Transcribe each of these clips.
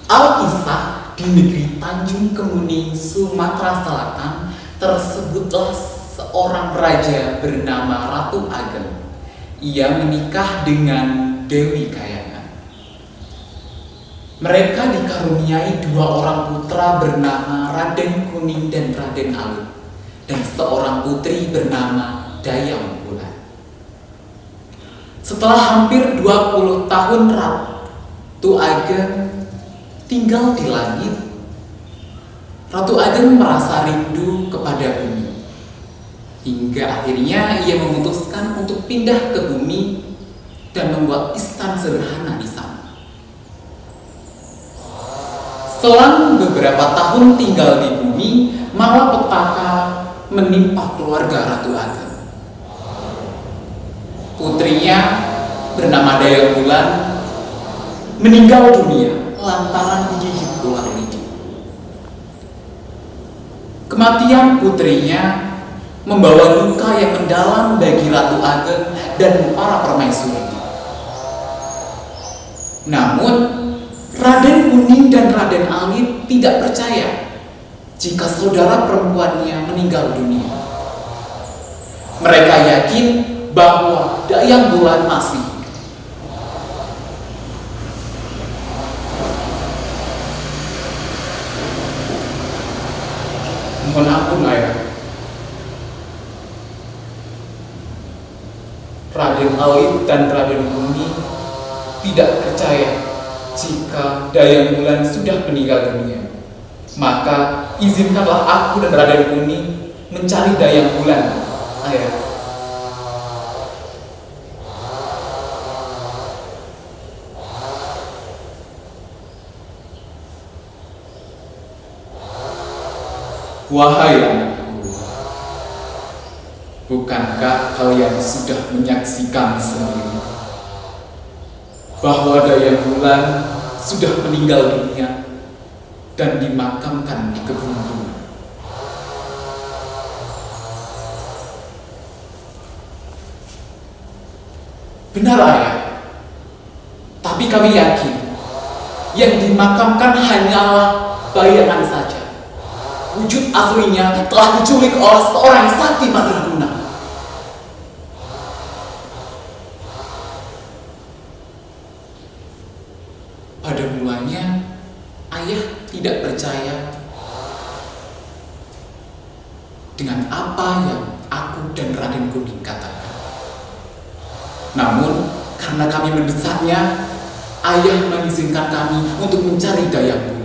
Alkisah di negeri Tanjung Kemuning, Sumatera Selatan, tersebutlah seorang raja bernama Ratu Ageng. Ia menikah dengan Dewi Kayangan. Mereka dikaruniai dua orang putra bernama Raden Kuning dan Raden Alit, dan seorang putri bernama Dayang Wulan. Setelah hampir 20 tahun Ratu Ageng tinggal di langit, Ratu Ageng merasa rindu kepada bumi. Hingga akhirnya ia memutuskan untuk pindah ke bumi dan membuat istana sederhana di sana. Selang beberapa tahun tinggal di bumi, malapetaka menimpa keluarga Ratu Ageng. Putrinya bernama Dayang Wulan meninggal dunia lantaran digigit ular lidi. Kematian putrinya membawa duka yang mendalam bagi Ratu Ageng dan para permaisuri. Namun, Raden Kuning dan Raden Alit tidak percaya jika saudara perempuannya meninggal dunia. Mereka yakin bahwa Dayang Wulan masih. Mohon ampun, Ayah. Raden Alit dan Raden Kuning tidak percaya jika Dayang Wulan sudah meninggal dunia. Maka izinkanlah aku dan Raden Kuning mencari Dayang Wulan, Ayah. Wahai anakku, bukankah kalian sudah menyaksikan sendiri bahwa Dayang Wulan sudah meninggal dunia dan dimakamkan di kebun bunga? Benar, Ayah. Tapi kami yakin yang dimakamkan hanyalah bayangan saja. Wujud aslinya telah diculik oleh seorang sakti mandraguna. Pada mulanya, Ayah tidak percaya dengan apa yang aku dan Raden Kuning katakan. Namun, karena kami mendesaknya, Ayah mengizinkan kami untuk mencari Dayang Wulan.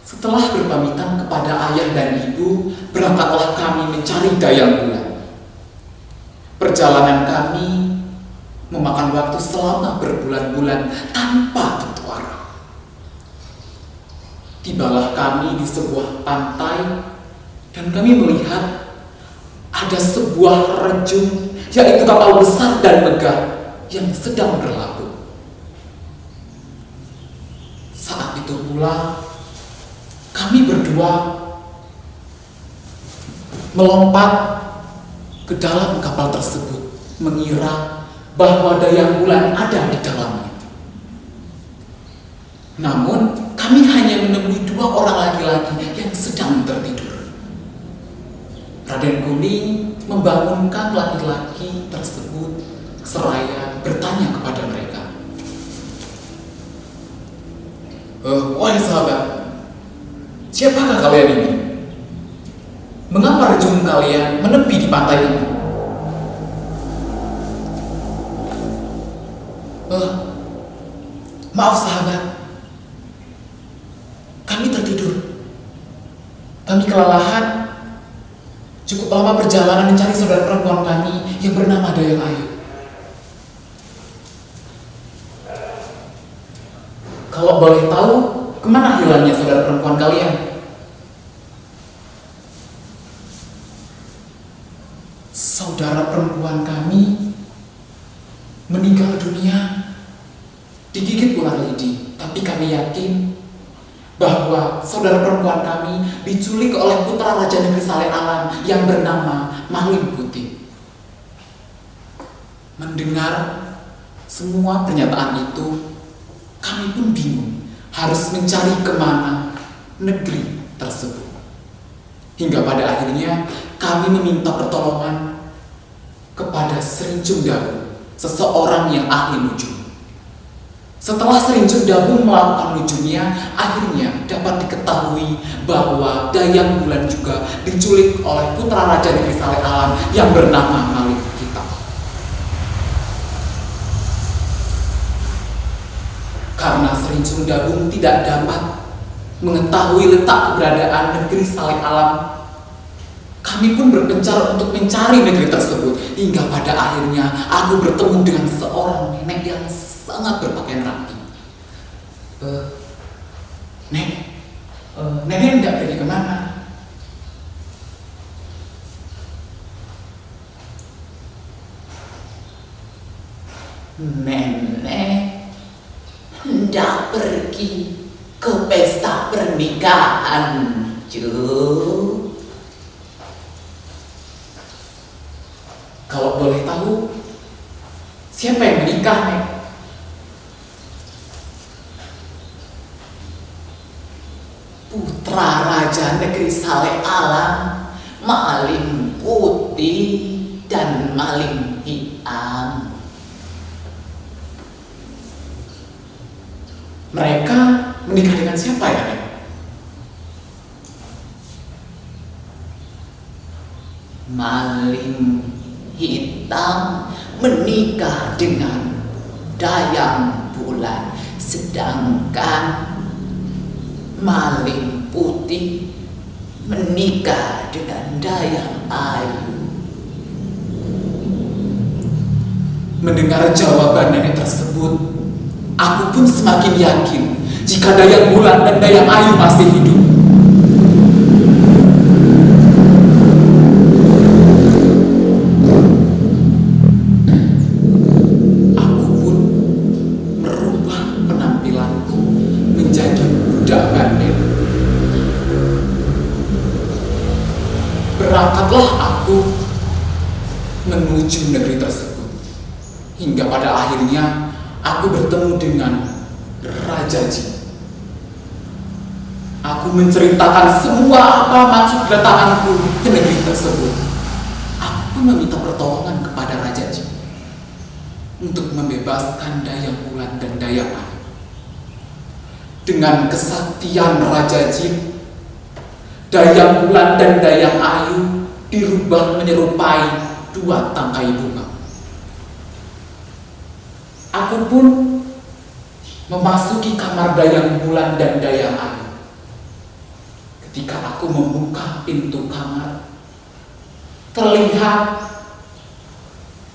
Setelah berpamitan kepada ayah dan ibu, berangkatlah kami mencari Dayang Wulan. Perjalanan kami memakan waktu selama berbulan-bulan tanpa tentu arah. Tibalah kami di sebuah pantai dan kami melihat ada sebuah rejung, yaitu kapal besar dan megah yang sedang berlabuh. Saat itu pula kami berdua melompat ke dalam kapal tersebut, mengira bahwa Dayang Wulan ada di dalamnya. Namun, kami hanya menemui dua orang laki-laki yang sedang tertidur. Raden Kuning membangunkan laki-laki tersebut seraya bertanya kepada mereka. Wahai sahabat, siapakah kalian ini? Mengapa rejung kalian menepi di pantai ini? Maaf sahabat, kami tertidur. Kami kelelahan. Cukup lama perjalanan mencari saudara perempuan kami yang bernama Dayang Ayu. Kalau boleh tahu, kemana hilangnya saudara perempuan kalian? Saudara perempuan kami meninggal dunia digigit ular lidi, tapi kami yakin bahwa saudara perempuan kami diculik oleh putra Raja Negeri Saleh Alam yang bernama Maling Putih. Mendengar semua pernyataan itu, kami pun bingung harus mencari kemana negeri tersebut. Hingga pada akhirnya kami meminta pertolongan kepada Srincung Dabu, seseorang yang ahli nujum. Setelah Srincung Dabu melakukan nujumnya, akhirnya dapat diketahui bahwa Dayang Bulan juga diculik oleh putra raja negeri Saleh Alam yang bernama Malik Hitam. Karena Srincung Dabu tidak dapat mengetahui letak keberadaan negeri Saleh Alam, kami pun berpencar untuk mencari negeri tersebut. Hingga pada akhirnya aku bertemu dengan seorang nenek yang sangat berpakaian rapi. Nenek hendak pergi kemana? Nenek hendak pergi ke pesta pernikahan, Cu. Kalau boleh tahu, siapa yang menikah, Nek? Putra Raja Negeri Saleh Alam, Maling Putih dan Maling Hitam. Mereka menikah dengan siapa ya, Nek? Maling Hitam menikah dengan Dayang Bulan, sedangkan Maling Putih menikah dengan Dayang Ayu. Mendengar jawaban nenek tersebut, aku pun semakin yakin jika Dayang Bulan dan Dayang Ayu masih hidup. Aku pun merubah penampilanku menjadi budak bandel. Berangkatlah aku menuju negeri tersebut. Hingga pada akhirnya aku bertemu dengan Raja Jin. Aku menceritakan semua apa maksud kedatanganku ke negeri tersebut. Aku pun meminta pertolongan kepada Raja Jin untuk membebaskan Dayang Bulan dan Dayang Ayu. Dengan kesaktian Raja Jin, Dayang Bulan dan Dayang Ayu dirubah menyerupai dua tangkai bunga. Aku pun memasuki kamar Dayang Bulan dan Dayang Ayu. Ketika aku membuka pintu kamar, terlihat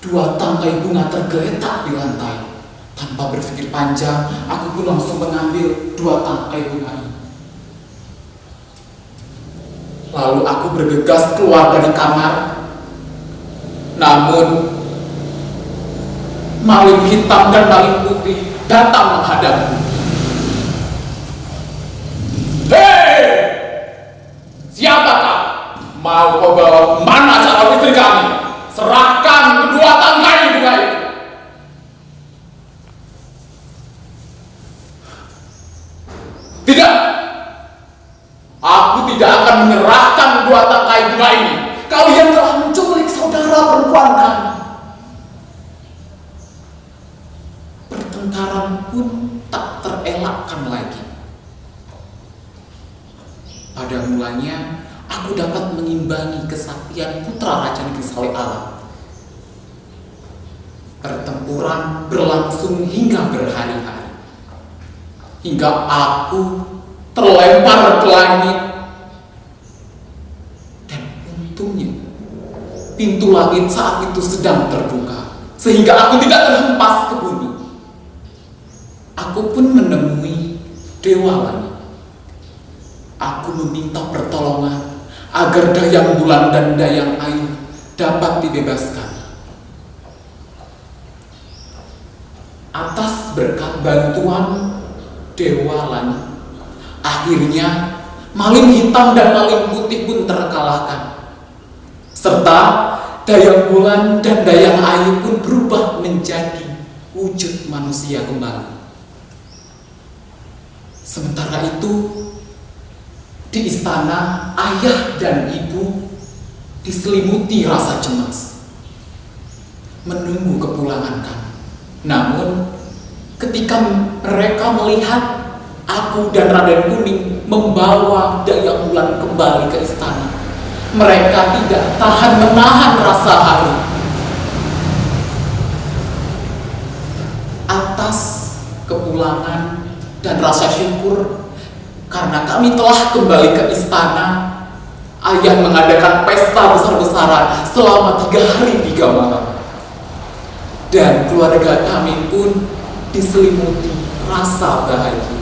dua tangkai bunga tergeletak di lantai. Tanpa berpikir panjang, aku pun langsung mengambil dua tangkai bunga ini. Lalu aku bergegas keluar dari kamar. Namun Maling Hitam dan Maling Putih datang menghadapku. Hei! Siapa kau? Mau kau bawa mana calon istri kami? Serahkan kedua tangkai bunga itu. Tidak! Aku tidak akan menyerahkan kedua tangkai bunga ini. Kalian telah menculik saudara perempuan kami. Pertengkaran pun tak terelakkan lagi. Pada mulanya, aku dapat mengimbangi kesaktian putra Raja Negeri Saleh Alam. Pertempuran berlangsung hingga berhari-hari. Hingga aku terlempar ke langit. Dan untungnya, pintu langit saat itu sedang terbuka, sehingga aku tidak terhempas ke bumi. Aku pun menemui Dewa Langit. Aku meminta pertolongan agar Dayang Bulan dan Dayang Ayu dapat dibebaskan. Atas berkat bantuan Dewa Langit, akhirnya Maling Hitam dan Maling Putih pun terkalahkan. Serta Dayang Bulan dan Dayang Ayu pun berubah menjadi wujud manusia kembali. Sementara itu, di istana ayah dan ibu diselimuti rasa cemas, menunggu kepulangan kami. Namun, ketika mereka melihat aku dan Raden Kuning membawa Dayang Bulan kembali ke istana, mereka tidak tahan menahan rasa haru. Atas kepulangan dan rasa syukur karena kami telah kembali ke istana, ayah mengadakan pesta besar-besaran selama 3 hari 3 malam. Dan keluarga kami pun diselimuti rasa bahagia.